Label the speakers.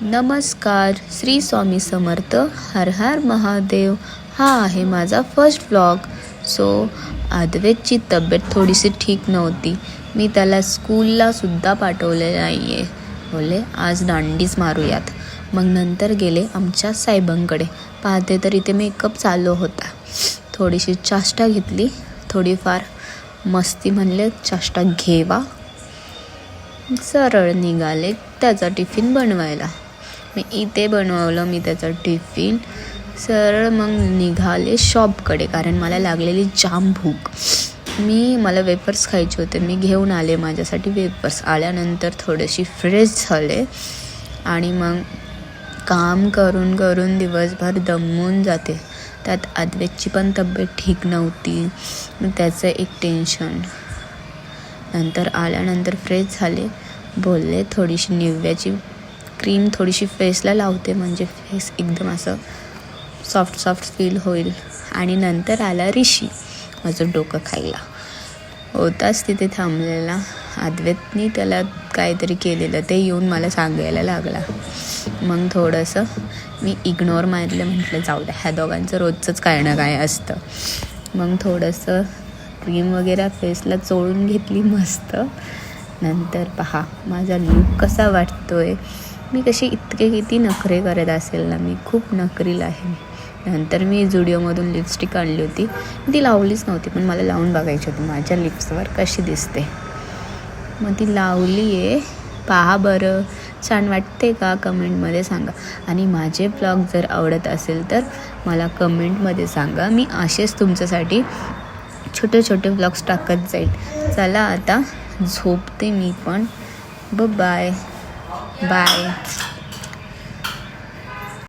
Speaker 1: नमस्कार, श्री स्वामी समर्थ, हर हर महादेव. हा आहे माझा फर्स्ट व्लॉग. आद्वैतची तब्येत थोडीशी ठीक नव्हती. मी त्याला स्कूलला सुद्धा पाठवले नाही आहे. बोलले आज दांडीच मारूयात. मग नंतर गेले आमच्या साहेबांकडे. पाहते तर इथे मेकअप चालू होता. थोडीशी चाष्टा घेतली, थोडीफार मस्ती म्हणले चाष्टा घेवा. सरळ निघाले त्याचा टिफिन बनवायला. मी इथे बनवलं मी त्याचा टिफिन. सरळ मग निघाले शॉपकडे, कारण मला लागलेली जाम भूक. मला वेफर्स खायचे होते. मी घेऊन आले माझ्यासाठी वेफर्स. आल्यानंतर थोडेशी फ्रेश झाले आणि मग काम करून करून दिवसभर दमून जाते. त्यात अद्वैतची पण तब्येत ठीक नव्हती. त्याचं एक टेन्शन. नंतर आल्यानंतर फ्रेश झाले. बोलले थोडीशी निव्याची क्रीम थोडीशी फेसला लावते, म्हणजे फेस एकदम असं सॉफ्ट फील होईल. आणि नंतर आला ऋषी माझं डोकं खायला. होताच तिथे थांबलेला. अद्वैतनी त्याला काहीतरी केलेलं ते येऊन मला सांगायला लागला. मग थोडंसं मी इग्नोर मारलं. म्हटलं जाऊ द्या, ह्या दोघांचं रोजचंच काय ना काय असतं. मग थोडंसं क्रीम वगैरे फेसला चोळून घेतली मस्त. नंतर पहा माझा लूक कसा वाटतोय. मी कशी किती नखरे करत असेल ना, मी खूप नखरील आहे. नंतर मी झुडिओमधून लिपस्टिक आणली होती. ती लावलीच नव्हती, पण मला लावून बघायची होती माझ्या लिप्सवर कशी दिसते. मग ती लावली आहे. पहा बरं, छान वाटते का कमेंटमध्ये सांगा. आणि माझे ब्लॉग जर आवडत असेल तर मला कमेंटमध्ये सांगा. मी असेच तुमच्यासाठी छोटे छोटे व्लॉग्स टाकत जाईल. चला आता झोपते मी पण. Bye bye.